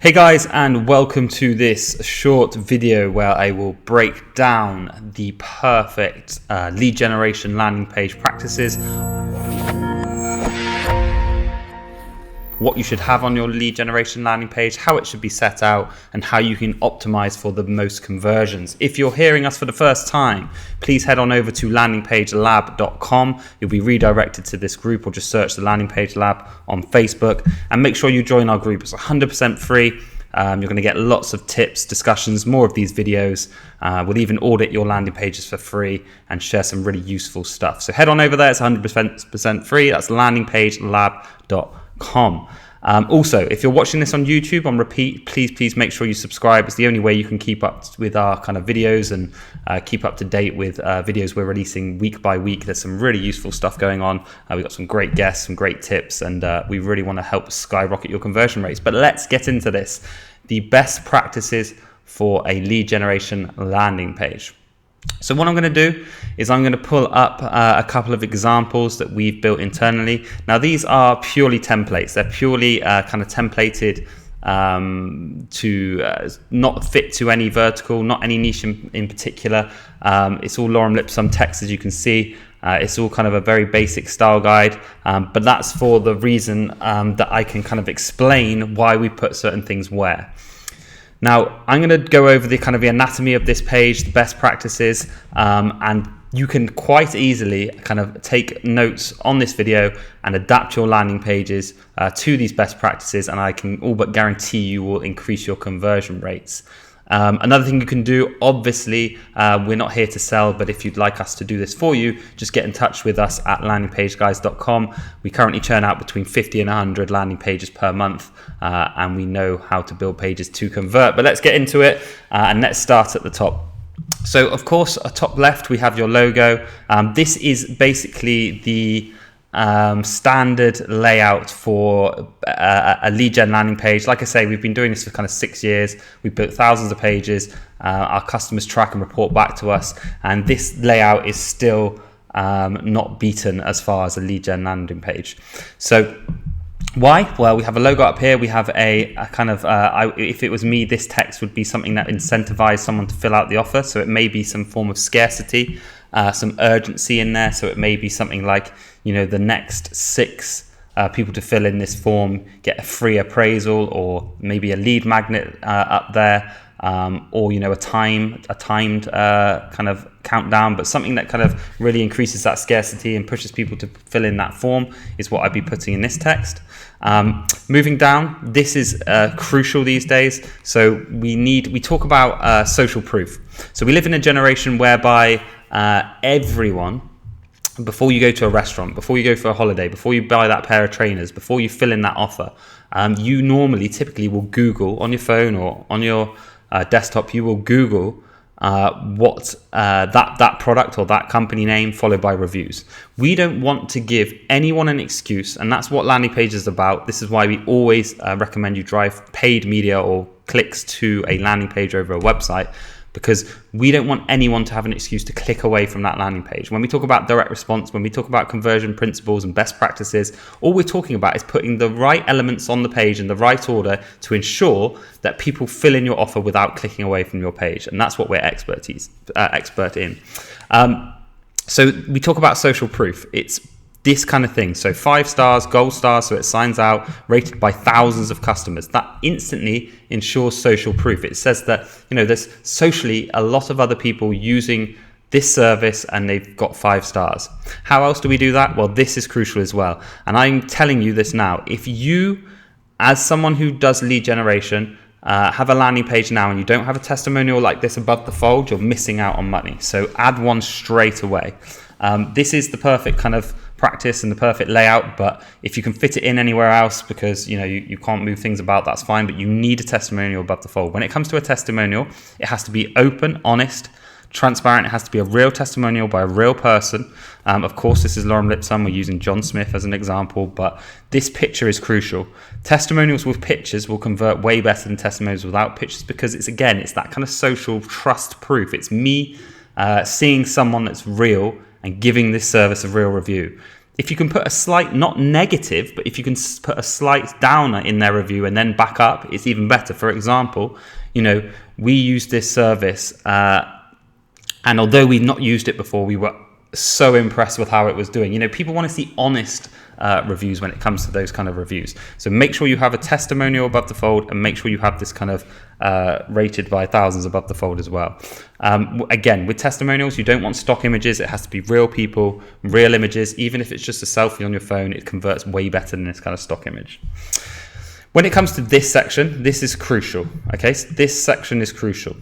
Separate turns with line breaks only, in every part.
Hey guys, and welcome to this short video where I will break down the perfect lead generation landing page practices, what you should have on your lead generation landing page, how it should be set out, and how you can optimize for the most conversions. If you're hearing us for the first time, please head on over to landingpagelab.com. You'll be redirected to this group, or just search the Landing Page Lab on Facebook, and make sure you join our group. It's 100% free. You're going to get lots of tips, discussions, more of these videos. We'll even audit your landing pages for free and share some really useful stuff. So head on over there. It's 100% free. That's landingpagelab.com. Also, if you're watching this on YouTube on repeat, please make sure you subscribe. It's the only way you can keep up with our kind of videos and keep up to date with videos we're releasing week by week. There's some really useful stuff going on. We've got some great guests, some great tips, and we really want to help skyrocket your conversion rates. But let's get into this. The best practices for a lead generation landing page. So what I'm going to do is I'm going to pull up a couple of examples that we've built internally. Now these are purely templates. They're purely kind of templated to not fit to any vertical, not any niche in particular. It's all lorem ipsum text, as you can see. It's all kind of a very basic style guide, but that's for the reason that I can kind of explain why we put certain things where. Now, I'm going to go over the kind of the anatomy of this page, the best practices, and you can quite easily kind of take notes on this video and adapt your landing pages to these best practices, and I can all but guarantee you will increase your conversion rates. Another thing you can do, obviously, we're not here to sell, but if you'd like us to do this for you, just get in touch with us at landingpageguys.com. We currently churn out between 50 and 100 landing pages per month, and we know how to build pages to convert. But let's get into it, and let's start at the top. So, of course, at top left, we have your logo. This is basically the standard layout for a lead gen landing page. Like I say, we've been doing this for kind of 6 years. We've built thousands of pages. Our customers track and report back to us, and this layout is still not beaten as far as a lead gen landing page. So why? Well, we have a logo up here. We have a kind of, if it was me, this text would be something that incentivized someone to fill out the offer. So it may be some form of scarcity, some urgency in there. So it may be something like, you know, the next 6 people to fill in this form get a free appraisal, or maybe a lead magnet up there, or, you know, a timed kind of countdown, but something that kind of really increases that scarcity and pushes people to fill in that form is what I'd be putting in this text. Moving down, this is crucial these days. So we talk about social proof. So we live in a generation whereby everyone, before you go to a restaurant, before you go for a holiday, before you buy that pair of trainers, before you fill in that offer, you typically will Google on your phone or on your desktop, you will Google what that product or that company name, followed by reviews. We don't want to give anyone an excuse, and that's what landing page is about. This is why we always recommend you drive paid media or clicks to a landing page over a website, because we don't want anyone to have an excuse to click away from that landing page. When we talk about direct response, when we talk about conversion principles and best practices, all we're talking about is putting the right elements on the page in the right order to ensure that people fill in your offer without clicking away from your page. And that's what we're expert in. So we talk about social proof. It's this kind of thing. So 5 stars, gold stars, so it signs out, rated by thousands of customers. That instantly ensures social proof. It says that, you know, there's socially a lot of other people using this service and they've got 5 stars. How else do we do that? Well, this is crucial as well. And I'm telling you this now. If you, as someone who does lead generation, have a landing page now and you don't have a testimonial like this above the fold, you're missing out on money. So add one straight away. This is the perfect kind of practice and the perfect layout, but if you can fit it in anywhere else, because you know you can't move things about, that's fine, but you need a testimonial above the fold. When it comes to a testimonial, it has to be open, honest, transparent. It has to be a real testimonial by a real person. Of course, this is lorem ipsum. We're using John Smith as an example, but this picture is crucial. Testimonials with pictures will convert way better than testimonials without pictures, because it's that kind of social trust proof. It's me seeing someone that's real and giving this service a real review. if you can put a slight, not negative, but if you can put a slight downer in their review and then back up, it's even better. For example, we use this service, and although we've not used it before, we were so impressed with how it was doing. People want to see honest reviews when it comes to those kind of reviews. So make sure you have a testimonial above the fold, and make sure you have this kind of rated by thousands above the fold as well. Again, with testimonials, you don't want stock images. It has to be real people, real images. Even if it's just a selfie on your phone, it converts way better than this kind of stock image. When it comes to this section, this is crucial. Okay, so this section is crucial.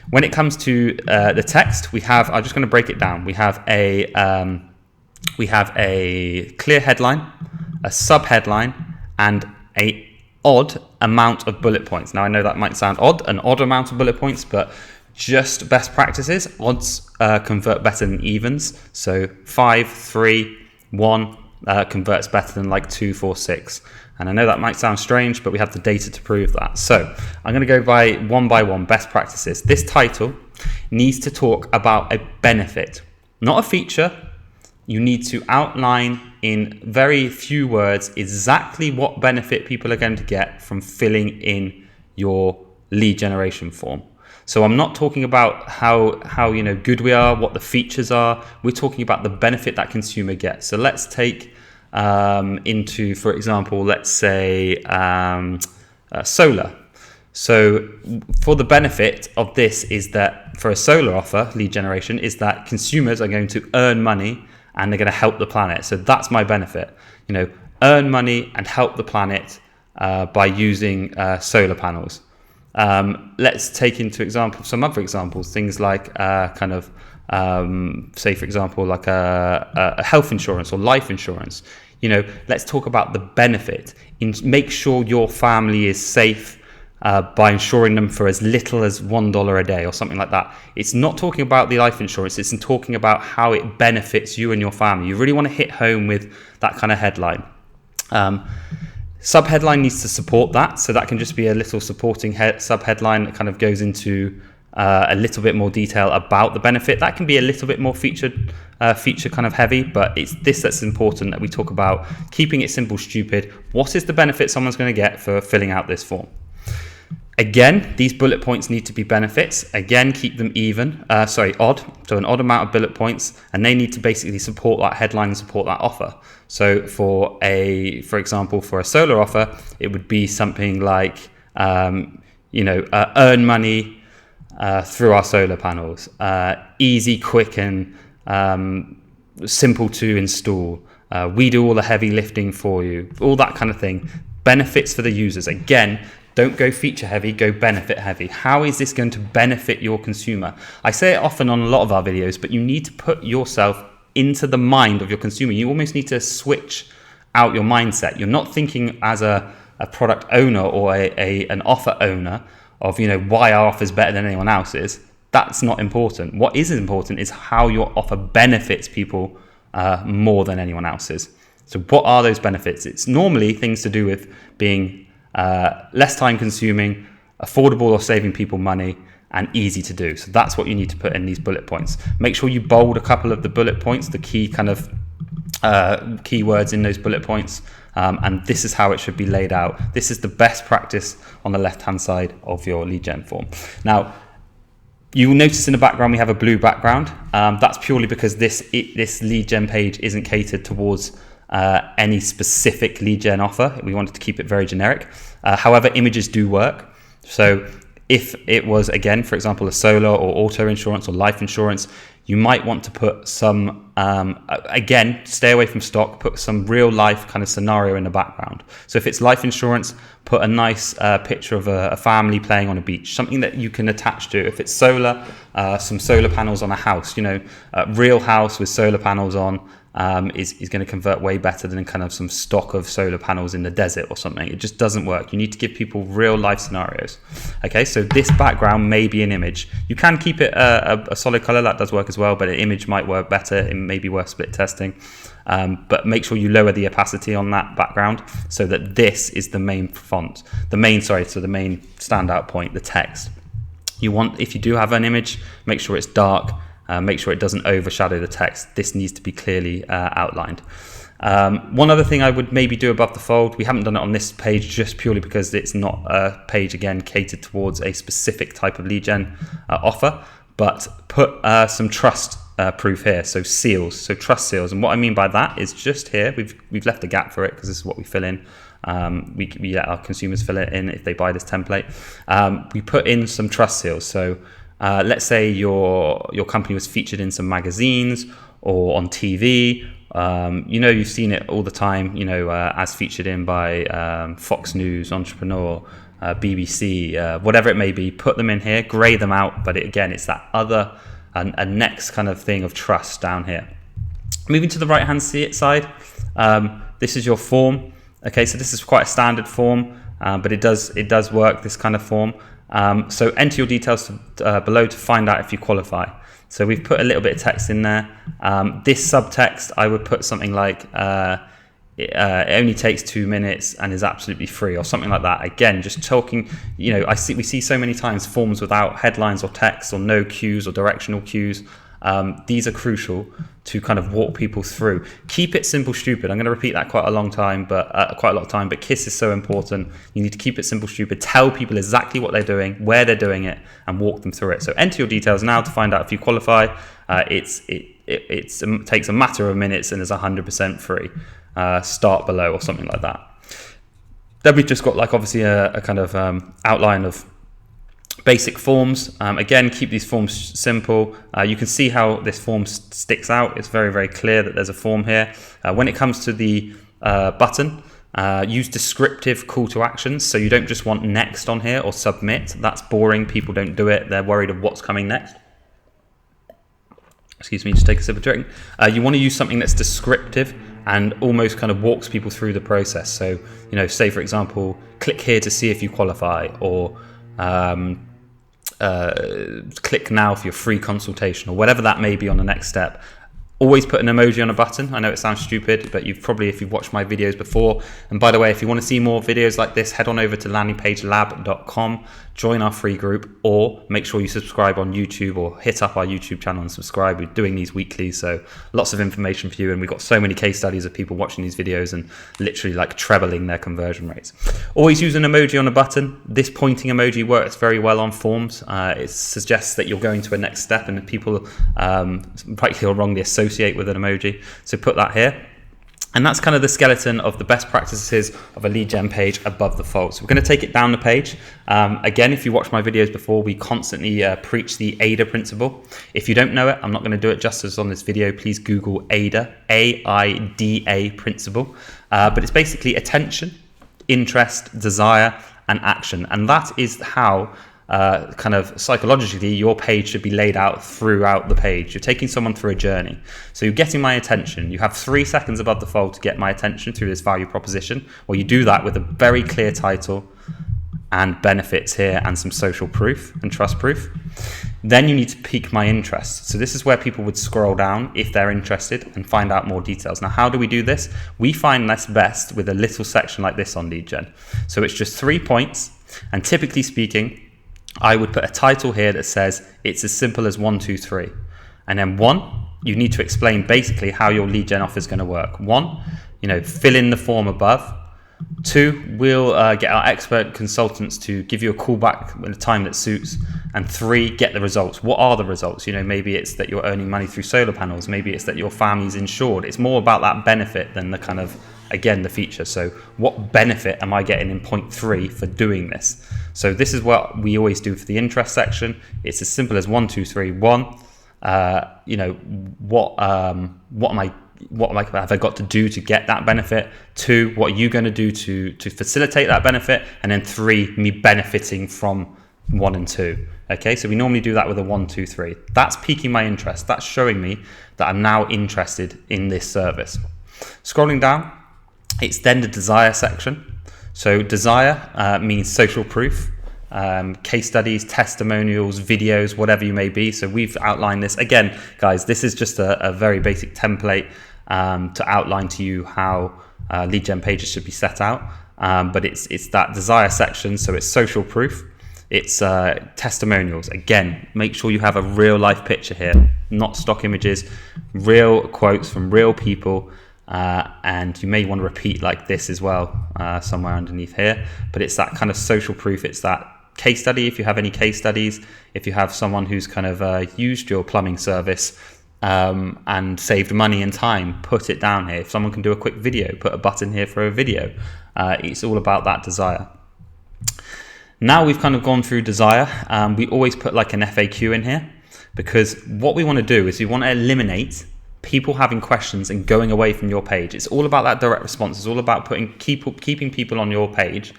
When it comes to the text, I'm just going to break it down. We have a clear headline, a sub-headline, and an odd amount of bullet points. Now, I know that might sound odd, an odd amount of bullet points, but just best practices. Odds convert better than evens. So 5, 3, 1 converts better than like 2, 4, 6. And I know that might sound strange, but we have the data to prove that. So I'm going to go by one, best practices. This title needs to talk about a benefit, not a feature. You need to outline in very few words exactly what benefit people are going to get from filling in your lead generation form. So I'm not talking about how good we are, what the features are. We're talking about the benefit that consumer gets. So let's take for example, let's say solar. So for the benefit of this is that for a solar offer, lead generation, is that consumers are going to earn money and they're going to help the planet. So that's my benefit, earn money and help the planet by using solar panels. Let's take into example some other examples, things like say for example, like a health insurance or life insurance. Let's talk about the benefit. Make sure your family is safe by insuring them for as little as $1 a day or something like that. It's not talking about the life insurance. It's talking about how it benefits you and your family. You really want to hit home with that kind of headline. Sub-headline needs to support that. So that can just be a little supporting sub-headline that kind of goes into a little bit more detail about the benefit. That can be a little bit more feature kind of heavy, but it's this that's important, that we talk about keeping it simple, stupid. What is the benefit someone's going to get for filling out this form? Again, these bullet points need to be benefits. Again, keep them odd. So an odd amount of bullet points, and they need to basically support that headline and support that offer. So for example, for a solar offer, it would be something like, earn money through our solar panels, easy, quick, and simple to install. We do all the heavy lifting for you, all that kind of thing. Benefits for the users. Again, don't go feature heavy, go benefit heavy. How is this going to benefit your consumer? I say it often on a lot of our videos, but you need to put yourself into the mind of your consumer. You almost need to switch out your mindset. You're not thinking as a product owner or an offer owner of why our offer is better than anyone else's. That's not important. What is important is how your offer benefits people more than anyone else's. So what are those benefits? It's normally things to do with being less time consuming, affordable or saving people money, and easy to do. So that's what you need to put in these bullet points. Make sure you bold a couple of the bullet points, the key kind of keywords in those bullet points, and this is how it should be laid out. This is the best practice on the left hand side of your lead gen form. Now, you will notice in the background we have a blue background. That's purely because this lead gen page isn't catered towards any specific lead gen offer. We wanted to keep it very generic. However, images do work. So if it was, again, for example, a solar or auto insurance or life insurance, you might want to put some, again, stay away from stock, put some real life kind of scenario in the background. So if it's life insurance, put a nice picture of a family playing on a beach, something that you can attach to. If it's solar, some solar panels on a house, a real house with solar panels on, is going to convert way better than kind of some stock of solar panels in the desert or something. It just doesn't work. You need to give people real life scenarios. Okay, so this background may be an image. You can keep it a solid color, that does work as well, but an image might work better. It may be worth split testing. But make sure you lower the opacity on that background so that this is the main font, the main standout point, the text. If you do have an image, make sure it's dark. Make sure it doesn't overshadow the text. This needs to be clearly outlined. One other thing I would maybe do above the fold, we haven't done it on this page just purely because it's not a page, again, catered towards a specific type of lead gen offer, but put some trust proof here, so seals, so trust seals. And what I mean by that is just here, we've left a gap for it because this is what we fill in. We let our consumers fill it in if they buy this template. We put in some trust seals. So let's say your company was featured in some magazines or on TV. You've seen it all the time, as featured in by Fox News, Entrepreneur, BBC, whatever it may be. Put them in here, grey them out, but it's that other a next kind of thing of trust down here. Moving to the right hand side, this is your form. Okay, so this is quite a standard form, but it does work, this kind of form. So enter your details below to find out if you qualify. So we've put a little bit of text in there. This subtext, I would put something like it only takes 2 minutes and is absolutely free, or something like that. Again, just talking, we see so many times forms without headlines or text or no cues or directional cues. These are crucial to kind of walk people through. Keep it simple, stupid. I'm going to repeat that quite a lot of time, but KISS is so important. You need to keep it simple, stupid. Tell people exactly what they're doing, where they're doing it, and walk them through it. So enter your details now to find out if you qualify. It takes a matter of minutes and is 100% free. Start below or something like that. Then we've just got obviously a kind of outline of basic forms. Again, keep these forms simple. You can see how this form sticks out. It's very, very clear that there's a form here. When it comes to the button, use descriptive call to actions. So you don't just want next on here or submit. That's boring. People don't do it. They're worried of what's coming next. Excuse me, just take a sip of drink. You want to use something that's descriptive and almost kind of walks people through the process. So, say for example, click here to see if you qualify, or click now for your free consultation, or whatever that may be on the next step. Always put an emoji on a button. I know it sounds stupid, but if you've watched my videos before. And by the way, if you want to see more videos like this, head on over to landingpagelab.com, join our free group, or make sure you subscribe on YouTube or hit up our YouTube channel and subscribe. We're doing these weekly, so lots of information for you. And we've got so many case studies of people watching these videos and literally trebling their conversion rates. Always use an emoji on a button. This pointing emoji works very well on forms. It suggests that you're going to a next step, and people rightly or wrongly associate with an emoji. So put that here. And that's kind of the skeleton of the best practices of a lead gen page above the fold. So we're going to take it down the page. Again, if you watch my videos before, we constantly preach the AIDA principle. If you don't know it, I'm not going to do it justice on this video. Please Google AIDA, AIDA principle. But it's basically attention, interest, desire, and action. And that is how kind of psychologically your page should be laid out throughout the page. You're taking someone through a journey. So you're getting my attention. You have 3 seconds above the fold to get my attention through this value proposition. Well, you do that with a very clear title and benefits here and some social proof and trust proof. Then you need to pique my interest. So this is where people would scroll down if they're interested and find out more details. Now, how do we do this? We find this best with a little section like this on lead gen. So it's just 3 points, and typically speaking, I would put a title here that says it's as simple as 1, 2, 3. And then 1, you need to explain basically how your lead gen offer is going to work. 1, fill in the form above. 2, we'll get our expert consultants to give you a call back at a time that suits. And 3, get the results. What are the results? Maybe it's that you're earning money through solar panels. Maybe it's that your family's insured. It's more about that benefit than the kind of, again, the feature. So what benefit am I getting in point 3 for doing this? So this is what we always do for the interest section. It's as simple as 1, 2, 3. 1, what have I got to do to get that benefit? 2, what are you going to do to facilitate that benefit? And then 3, me benefiting from 1 and 2. Okay, so we normally do that with a 1, 2, 3. That's piquing my interest. That's showing me that I'm now interested in this service. Scrolling down, it's then the desire section. So desire means social proof, case studies, testimonials, videos, whatever you may be. So we've outlined this. Again, guys, this is just a very basic template to outline to you how lead gen pages should be set out. But it's that desire section. So it's social proof. It's testimonials. Again, make sure you have a real life picture here, not stock images, real quotes from real people. and you may want to repeat like this as well, somewhere underneath here. But it's that kind of social proof. It's that case study, if you have any case studies, if you have someone who's kind of used your plumbing service and saved money and time, put it down here. If someone can do a quick video, put a button here for a video. It's all about that desire. Now we've kind of gone through desire, we always put like an FAQ in here, because what we want to do is we want to eliminate people having questions and going away from your page. It's all about that direct response. It's all about keeping people on your page,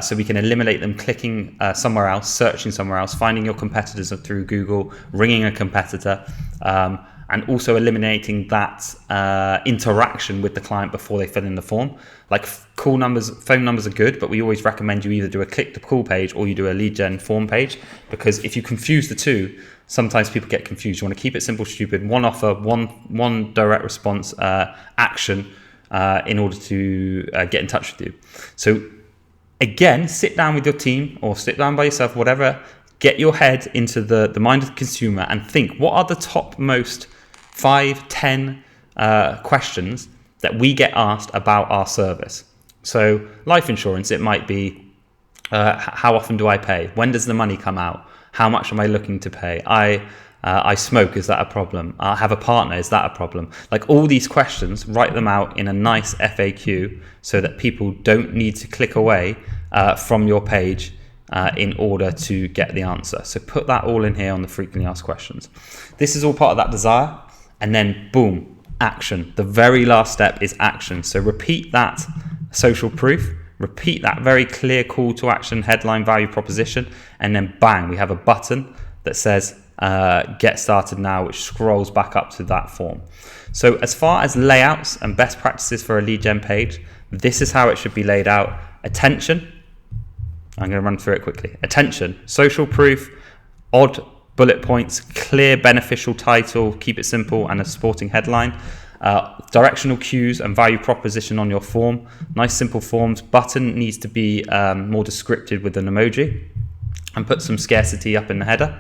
so we can eliminate them clicking somewhere else, searching somewhere else, finding your competitors through Google, ringing a competitor, and also eliminating that interaction with the client before they fill in the form. Like call numbers, phone numbers are good, but we always recommend you either do a click to call page or you do a lead gen form page, because if you confuse the two, sometimes people get confused. You want to keep it simple, stupid, one offer, one direct response action in order to get in touch with you. So again, sit down with your team or sit down by yourself, whatever, get your head into the mind of the consumer and think, what are the top most 5-10 questions that we get asked about our service? So life insurance, it might be, how often do I pay? When does the money come out? How much am I looking to pay? I smoke, is that a problem? I have a partner, is that a problem? Like all these questions, write them out in a nice FAQ so that people don't need to click away from your page in order to get the answer. So put that all in here on the frequently asked questions. This is all part of that desire. And then boom, action. The very last step is action. So repeat that social proof, repeat that very clear call to action, headline, value proposition, and then bang, we have a button that says get started now, which scrolls back up to that form. So as far as layouts and best practices for a lead gen page, this is how it should be laid out. Attention, I'm going to run through it quickly. Attention, social proof, odd bullet points, clear beneficial title, keep it simple, and a supporting headline. Directional cues and value proposition on your form. Nice simple forms. Button needs to be more descriptive with an emoji, and put some scarcity up in the header,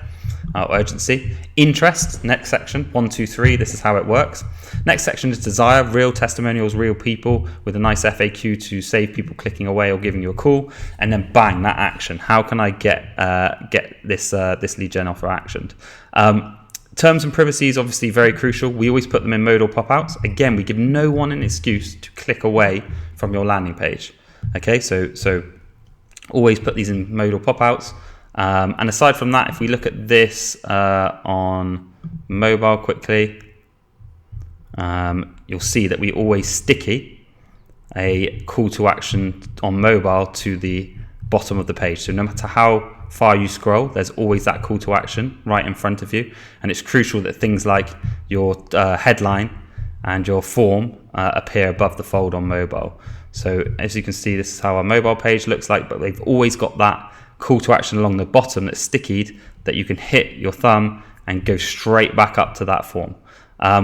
urgency. Interest, next section, 1, 2, 3, this is how it works. Next section is desire, real testimonials, real people, with a nice FAQ to save people clicking away or giving you a call. And then bang, that action. How can I get this lead gen offer actioned? Terms and privacy is obviously very crucial. We always put them in modal pop-outs. Again, we give no one an excuse to click away from your landing page. Okay, so always put these in modal pop-outs. And aside from that, if we look at this on mobile quickly, you'll see that we always sticky a call to action on mobile to the bottom of the page. So no matter how far you scroll, there's always that call to action right in front of you. And it's crucial that things like your headline and your form appear above the fold on mobile. So as you can see, this is how our mobile page looks like, but they've always got that call to action along the bottom that's stickied, that you can hit your thumb and go straight back up to that form.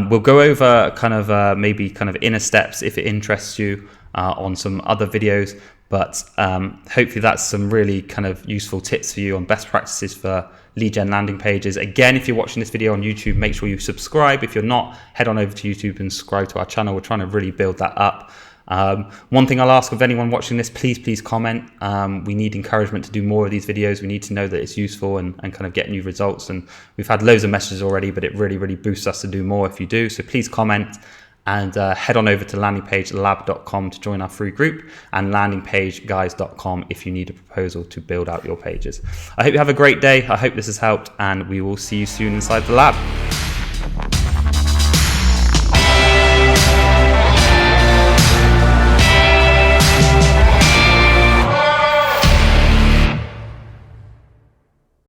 We'll go over kind of maybe kind of inner steps if it interests you on some other videos, but hopefully that's some really kind of useful tips for you on best practices for lead gen landing pages. Again, if you're watching this video on YouTube, make sure you subscribe. If you're not, head on over to YouTube and subscribe to our channel. We're trying to really build that up. One thing I'll ask of anyone watching this, please comment. We need encouragement to do more of these videos. We need to know that it's useful and kind of get new results. And we've had loads of messages already, but it really boosts us to do more if you do. So please comment and head on over to landingpagelab.com to join our free group, and landingpageguys.com if you need a proposal to build out your pages. I hope you have a great day. I hope this has helped, and we will see you soon inside the lab.